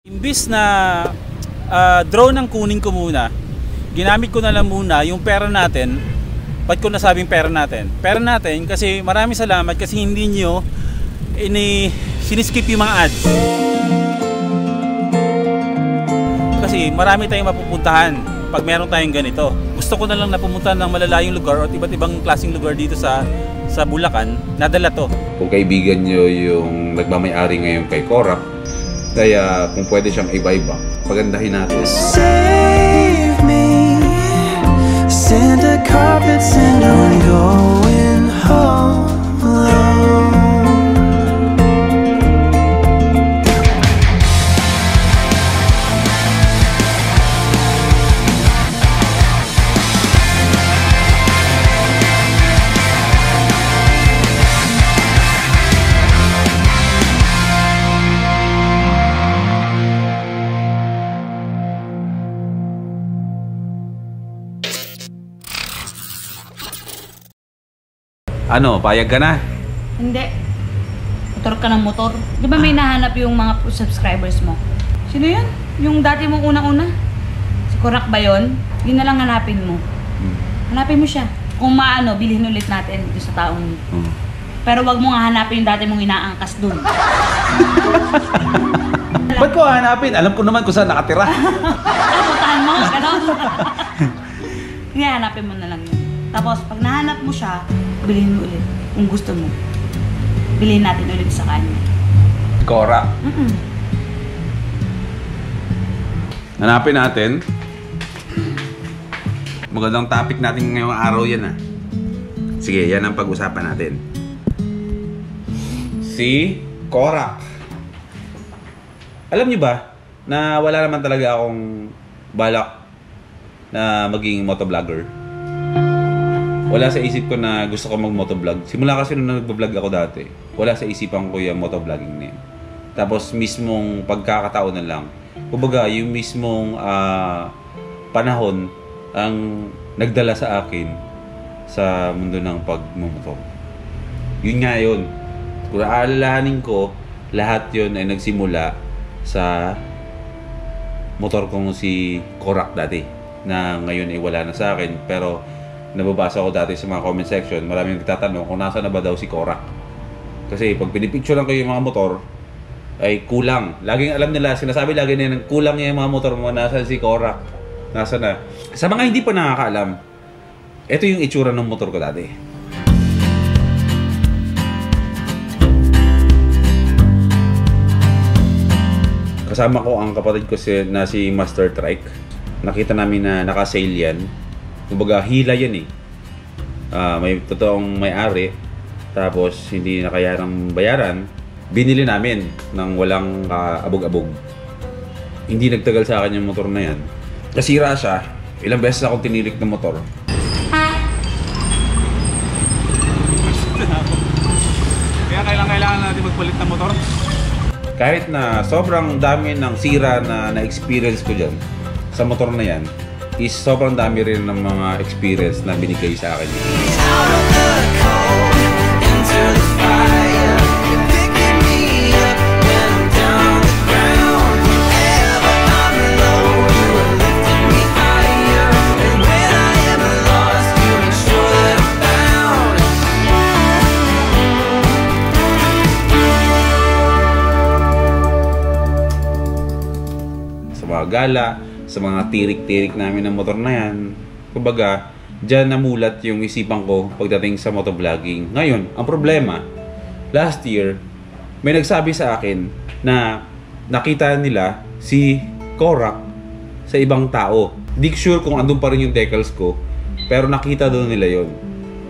Imbis na drone ang kunin ko muna, ginamit ko na lang muna yung pera natin. Ba't ko nasabing pera natin? Pera natin kasi maraming salamat kasi hindi nyo siniskip yung mga ads. Kasi marami tayong mapupuntahan pag meron tayong ganito. Gusto ko na lang na pumunta ng malalayong lugar o iba't ibang klaseng lugar dito sa Bulacan, nadala to. Kung kaibigan nyo yung nagmamayari ngayon kay Korak, kaya kung pwede siyang iba-iba, pagandahin natin. Save me, send the carpets and I'm going home alone. Ano, payag ka na? Hindi. Motor ka ng motor. Di ba may nahanap yung mga subscribers mo? Sino yun? Yung dati mong unang-una? Si Korak ba yun? Yun na lang hanapin mo. Hanapin mo siya. Kung maano, bilhin ulit natin dito sa taong yun. Pero wag mo nga hanapin yung dati mong inaangkas dun. Ba't ko hanapin? Alam ko naman kung saan nakatira. Puntahan mo, gano'n. Hindi, hanapin mo na lang yun. Tapos, pag nahanap mo siya, bilhin mo ulit. Kung gusto mo, bilhin natin ulit sa kanya. Korak. Hanapin natin. Magandang topic natin ngayong araw yan Sige, yan ang pag-usapan natin. Si Korak. Alam niyo ba na wala naman talaga akong balak na maging motovlogger? Wala sa isip ko na gusto ko mag-motovlog. Simula kasi nung nag-vlog ako dati, wala sa isipan ko yung motovlogging na yun. Tapos mismong pagkakataon na lang. Kumbaga, yung mismong panahon ang nagdala sa akin sa mundo ng pagmumotor. Yun nga yun. Kung aalalahanin ko, lahat yun ay nagsimula sa motor kong si Korak dati. Na ngayon ay wala na sa akin. Pero nababasa ko dati sa mga comment section, maraming nagtatanong kung nasa na ba daw si Korak. Kasi pag pinipicturean ko yung mga motor, ay kulang. Laging alam nila, sinasabi lagi nila, kulang yung mga motor mo, nasa si Korak. Nasa na. Sa mga hindi pa nakakaalam, ito yung itsura ng motor ko dati. Kasama ko ang kapatid ko na si Master Trike. Nakita namin na naka-sale yan. Kumbaga, hila yan may totoong may-ari, tapos hindi na kaya ng bayaran. Binili namin ng walang abog-abog. Hindi nagtagal sa akin yung motor na yan. Nasira siya. Ilang beses akong tinirik ng motor. Kaya kailangan natin magpalit ng motor. Kahit na sobrang dami ng sira na na-experience ko dyan sa motor na yan, is sobrang dami rin ng mga experience na binigay sa akin. Sa mga gala, sa mga tirik-tirik namin ng motor na yan. Kumbaga, dyan namulat yung isipan ko pagdating sa motovlogging. Ngayon, ang problema, last year, may nagsabi sa akin na nakita nila si Korak sa ibang tao. Di sure kung andun pa rin yung decals ko, pero nakita doon nila yon.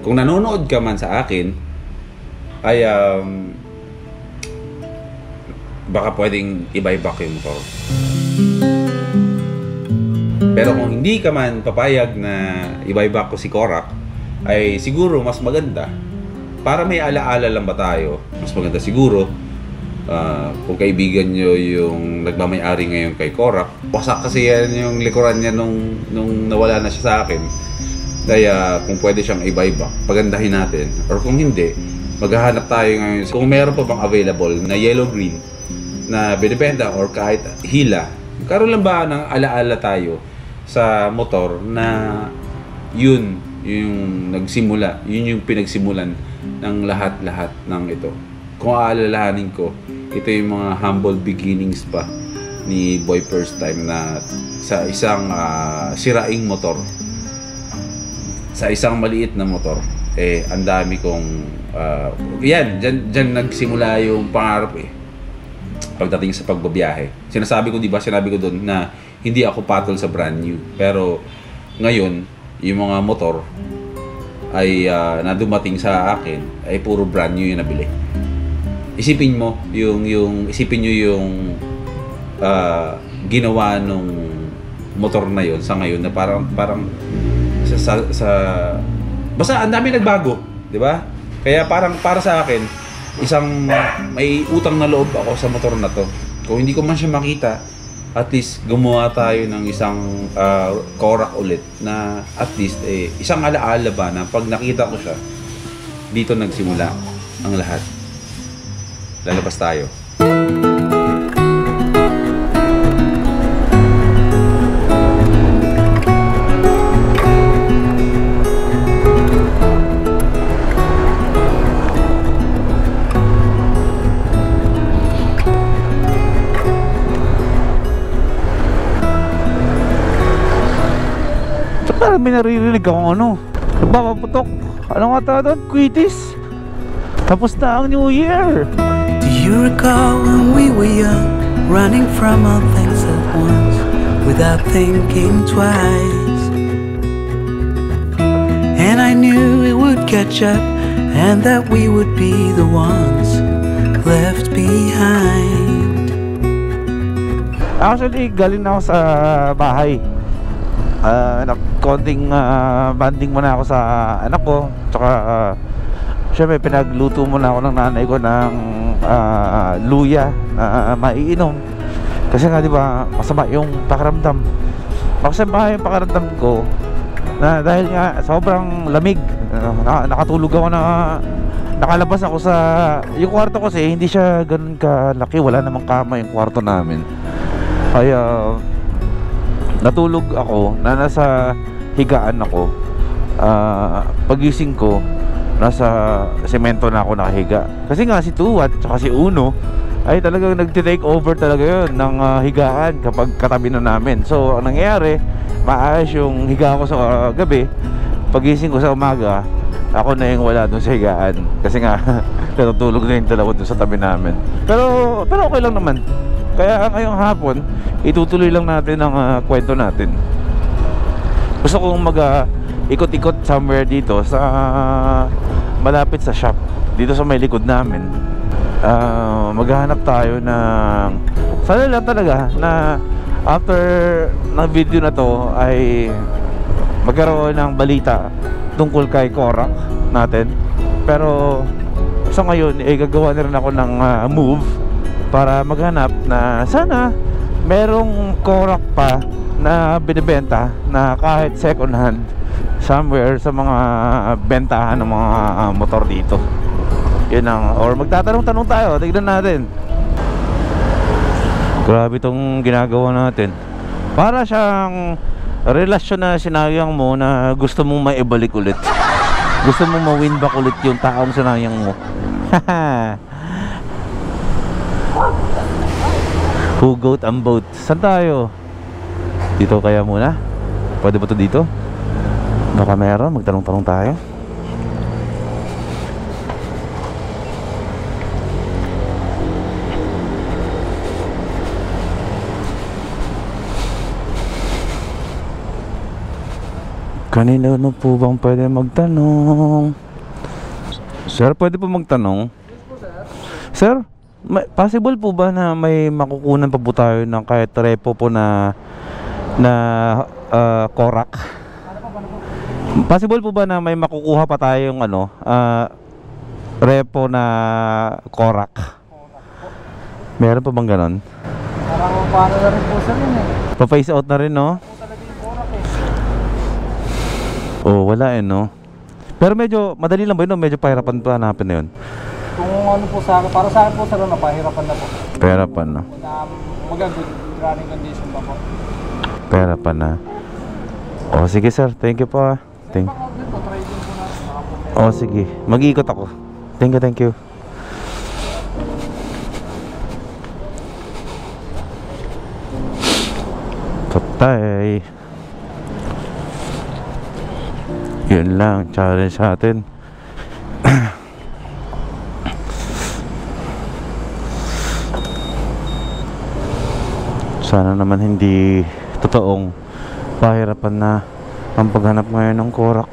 Kung nanonood ka man sa akin, ay baka pwedeng iba-iba yung motor. Pero kung hindi ka man papayag na iba-iba ko si Korak, ay siguro mas maganda. Para may ala-ala lang ba tayo, mas maganda siguro kung kaibigan nyo yung nagmamayari ngayon kay Korak. Wasak kasi yan yung likuran niya nung nawala na siya sa akin. Kaya kung pwede siyang iba-iba, pagandahin natin. Or kung hindi, maghahanap tayo ngayon kung meron pa bang available na yellow-green na binibenta or kahit hila, karoon lang ba ng alaala tayo sa motor na yun yung nagsimula, yun yung pinagsimulan ng lahat-lahat ng ito. Kung aalalahanin ko, ito yung mga humble beginnings pa ni Boy First Time na sa isang siraing motor, sa isang maliit na motor, ang dami kong dyan nagsimula yung pangarap pagdating sa pagbabiyahe. Sinabi ko doon na hindi ako patol sa brand new, pero ngayon yung mga motor ay na dumating sa akin ay puro brand new yung nabili. Isipin mo yung ginawa nung motor na yon sa ngayon na parang basta ang dami nagbago, di ba? Kaya parang para sa akin, isang may utang na loob ako sa motor na to. Kung hindi ko man siya makita, at least gumawa tayo ng isang Korak ulit na at least isang alaala ba na pag nakita ko siya, dito nagsimula ang lahat. Lalabas tayo. Parang may naririnig akong nagpapaputok. Ano nga tawag doon? Quitis. Tapos na ang New Year. Do you recall when we were young, running from all things at once, without thinking twice? And I knew it would catch up, and that we would be the ones left behind. Actually, galing na ako sa bahay. Konting banding muna ako sa anak ko. Tsaka syempre pinagluto muna ako ng nanay ko ng luya na maiinom. Kasi nga diba masama yung pakiramdam. Masama yung pakiramdam ko na dahil nga sobrang lamig. Nakatulog ako na nakalabas ako sa yung kwarto kasi hindi siya ganun kalaki. Wala namang kama yung kwarto namin. Kaya natulog ako na nasa higaan ako. Pagising ko, nasa semento na ako nakahiga. Kasi nga si Tuwat at si Uno ay talagang nagti-take over talaga yun ng higaan kapag katabi na namin. So ang nangyayari, maayos yung higa ko sa gabi. Pagising ko sa umaga, ako na yung wala dun sa higaan. Kasi nga natutulog na yung dalawa dun sa tabi namin. Pero okay lang naman. Kaya ngayong hapon, itutuloy lang natin ang kwento natin. Gusto kong ikot-ikot somewhere dito sa malapit sa shop. Dito sa may likod namin. Maghahanap tayo ng sana lang talaga na after ng video na to ay magkaroon ng balita tungkol kay Korak natin. Pero sa ngayon, gagawa na rin ako ng move para maghanap na sana merong Korak pa na binibenta na kahit second hand somewhere sa mga bentahan ng mga motor dito. Yun ang, or magtatanong-tanong tayo, tignan natin. Grabe itong ginagawa natin. Para siyang relasyon na sinayang mo na gusto mong maibalik ulit. Gusto mong ma-win back ulit yung taong sinayang mo. Hugot ang boat. Saan tayo? Dito kaya muna? Pwede ba ito dito? Baka meron, magtanong-tanong tayo. Kanina na po bang pwede magtanong? Sir, pwede po magtanong? Sir, possible po ba na may makukunan pa po tayo ng kahit repo po na Korak? Possible po ba na may makukuha pa tayong repo na Korak? Meron pa bang ganon? Parang paano na rin po sa rin Pa-face out na rin, no? Oh, wala no? Pero medyo, madali lang ba yun, no? Medyo pahirapan pa hanapin na yun. Kung ano po sa akin, para sa akin po sir, napahirapan na po. Pahirapan na. Na mag-good running condition pa po. Pahirapan na. O sige sir, thank you po ah. Thank. Outlet po, try din po na. Baka po meron. O sige, mag-iikot ako. Thank you, thank you. Patay. Yun lang, challenge natin. Sana naman hindi totoong pahirapan na ang paghanap ngayon ng korak.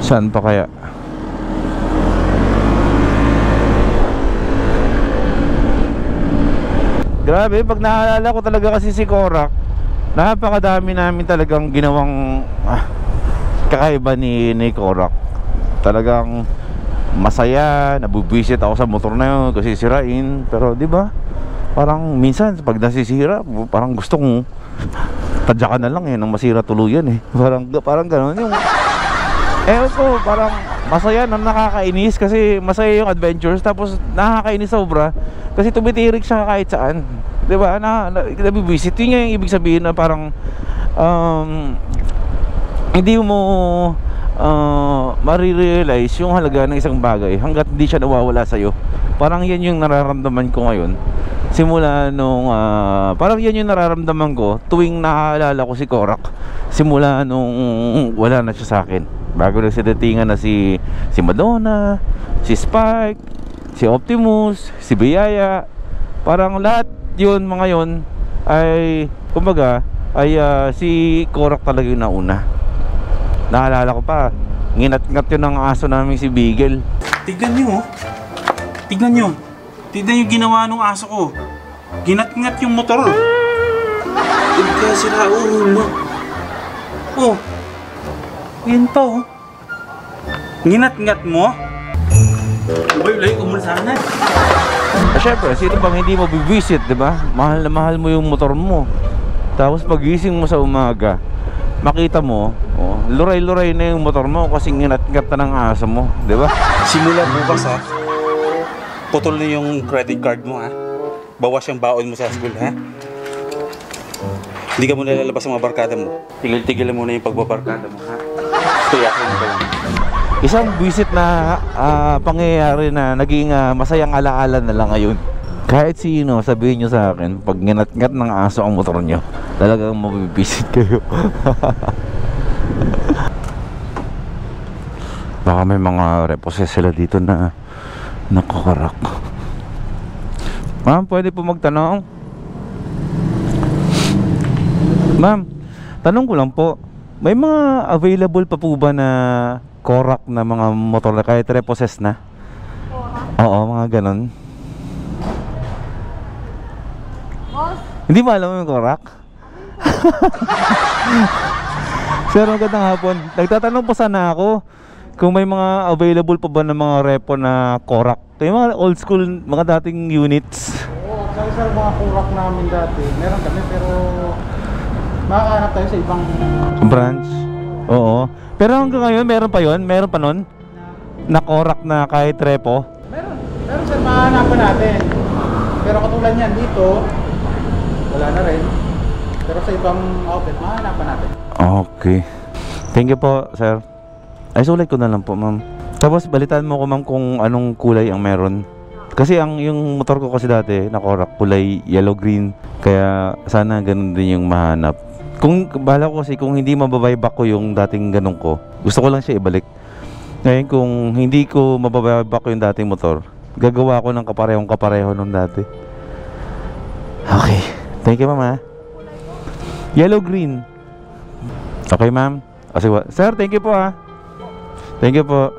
Saan pa kaya? Grabe, pag naalala ko talaga kasi si Korak, napakadami namin talagang ginawang kakaiba ni Korak. Talagang masaya, nabubwisit ako sa motor na yun kasi sirain. Pero di ba? Parang minsan pag nasisira, parang gusto kong tadyakan na lang nang masira tuluyan eh. Parang gano'n yung ko, parang masaya na nakakainis kasi masaya yung adventures, tapos nakakainis sobra kasi tumitirik siya kahit saan, di ba? Nabibisit. Yun nga yung ibig sabihin na parang hindi mo marirealize yung halaga ng isang bagay hanggat hindi siya nawawala sa'yo. Parang yan yung nararamdaman ko ngayon simula nung parang yan yung nararamdaman ko tuwing naaalala ko si Korak simula nung wala na siya sa akin. Bago na datingan na si Madonna, si Spike, si Optimus, si Biyaya. Parang lahat yun, mga yun ay, kumbaga, ay si Korak talaga yung nauna. Naalala ko pa, nginat-ngat yun ng aso namin si Beagle. Tignan nyo, oh. Tignan nyo. Tignan yung ginawa ng aso ko. Ginat-ngat yung motor. Sira ulo. Oh. Yan pa, oh. Nginat-ngat mo? Ulay ko muna sana. Siyempre, sino bang hindi mo bibisit, di ba? Mahal na mahal mo yung motor mo. Tapos pagising mo sa umaga, makita mo, oh, luray-luray na yung motor mo kasi nginat-ngat na ng aso mo, di ba? Simula bukas, ha? Putol na yung credit card mo, ha? Bawas yung baon mo sa school, ha? Hindi ka muna lalabas sa mga barkada mo. Tigil-tigil muna yung pagbabarkada mo, ha? Tiyakin mo lang. Isang visit na pangyayari na naging masayang alaala na lang ngayon. Kahit sino, sabihin nyo sa akin, pag nginat-ngat ng aso ang motor nyo, talagang mabibisit kayo. Baka may mga reposes sila dito na nakakarak. Ma'am, pwede po magtanong? Ma'am, tanong ko lang po, may mga available pa po ba na Korak na mga motor na kahit reposes na? Oo, mga ganon. Hindi ba alam mo yung Korak? Sir, magandang hapon. Nagtatanong po sana ako kung may mga available pa ba na mga repo na Korak. Ito yung mga old school, mga dating units. Oo, actually sir, mga Korak namin dati, meron kami pero makakahanap tayo sa ibang branch. Oo. Pero hanggang ngayon, meron pa yon? Meron pa nun? Na Korak na kahit repo? Meron. Pero sir, mahahanapan natin. Pero katulad niyan dito, wala na rin. Pero sa ibang outlet, mahahanapan natin. Okay. Thank you po, sir. Ay, sulit ko na lang po, ma'am. Tapos balitaan mo ko, ma'am, kung anong kulay ang meron. Kasi yung motor ko kasi dati na Korak, kulay yellow-green. Kaya sana ganun din yung mahanap. Kung bahala ko kasi kung hindi mababuyback ko yung dating ganun ko, gusto ko lang siya ibalik. Ngayon kung hindi ko mababuyback ko yung dating motor, gagawa ko ng kapareho nung dati. Okay. Thank you, ma'am. Yellow-green. Okay, ma'am. Sir, thank you po, ha. Thank you po.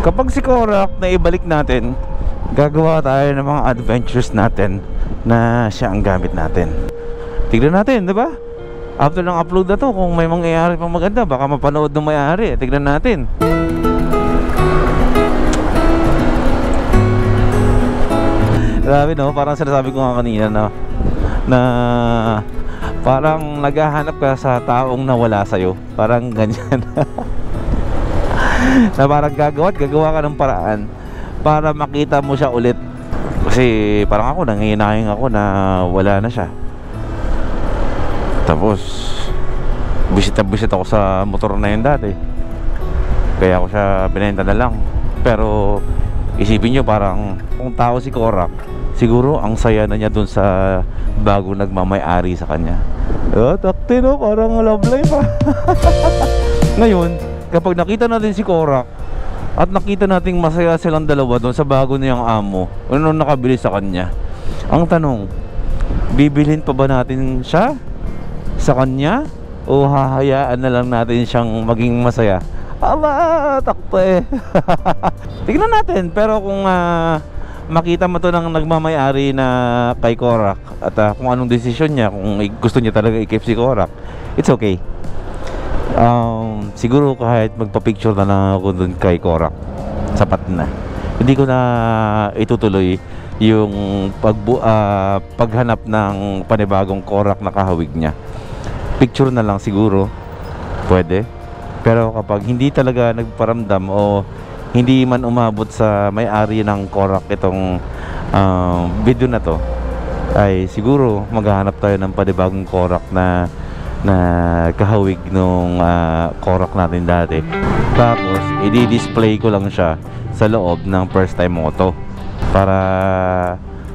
Kapag si Korak na ibalik natin, gagawa tayo ng mga adventures natin na siya ang gamit natin. Tignan natin, di ba? After ng upload na to, kung may mangyayari pang maganda, baka mapanood ng may-ari. Tignan natin. Grabe no, parang sinasabi ko nga kanina no, na parang naghahanap ka sa taong nawala sa'yo. Parang ganyan. Na parang gagawa ka ng paraan para makita mo siya ulit. Kasi parang ako, nanginayang ako na wala na siya. Tapos bisit ako sa motor na yun dati, kaya ako siya binenta na lang. Pero isipin nyo, parang kung tao si Korak, siguro ang saya na niya dun sa bago nagmamay-ari sa kanya. Takti no, parang love life ha. Ngayon, kapag nakita natin si Korak at nakita nating masaya silang dalawa dun sa bago niyang amo, ano nakabili sa kanya, ang tanong, bibilhin pa ba natin siya sa kanya o hahayaan na lang natin siyang maging masaya? Aba, takpe. Tignan natin. Pero kung makita mo to ng nagmamay-ari na kay Korak at kung anong desisyon niya, kung gusto niya talaga i-keep si Korak, it's okay. Siguro kahit magpa-picture na lang ako dun kay Korak, sapat na. Hindi ko na itutuloy yung paghanap ng panibagong Korak na kahawig niya. Picture na lang siguro, pwede. Pero kapag hindi talaga nagparamdam o hindi man umabot sa may-ari ng Korak itong video na to, ay siguro maghahanap tayo ng panibagong Korak na kahawig nung Korak natin dati. Tapos i-display ko lang siya sa loob ng first time moto para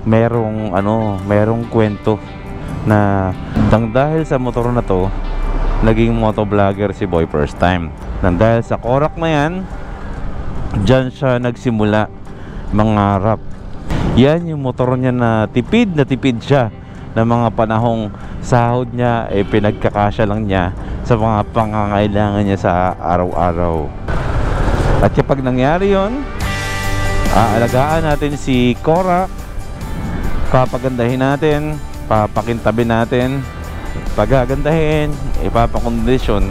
merong kwento na dahil sa motor na to naging motovlogger si Boy first time. Nang dahil sa Korak na yan, dyan siya nagsimula mangarap. Yan yung motor niya na tipid siya na mga panahong sahod niya pinagkakasya lang niya sa mga pangangailangan niya sa araw-araw. At kapag nangyari yon, aalagaan natin si Korak, papagandahin natin, papakintabi natin, pagagandahin, ipapakondisyon,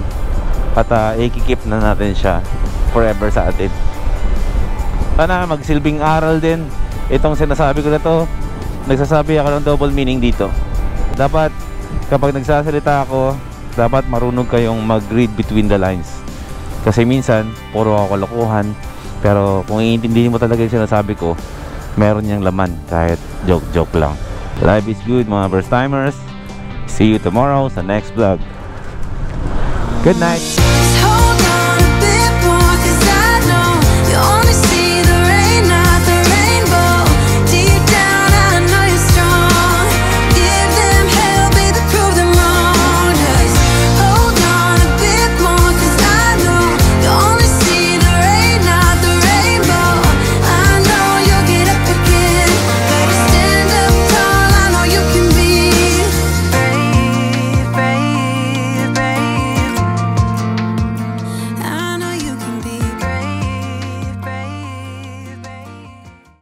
at ikikip na natin siya forever sa atin. Sana magsilbing aral din itong sinasabi ko na to. Nagsasabi ako ng double meaning dito. Dapat kapag nagsasalita ako, dapat marunong kayong mag-read between the lines. Kasi minsan puro ako kalokohan, pero kung iintindihin mo talaga yung sinasabi ko, meron niyang laman kahit joke lang. Life is good mga first timers. See you tomorrow sa next vlog. Good night.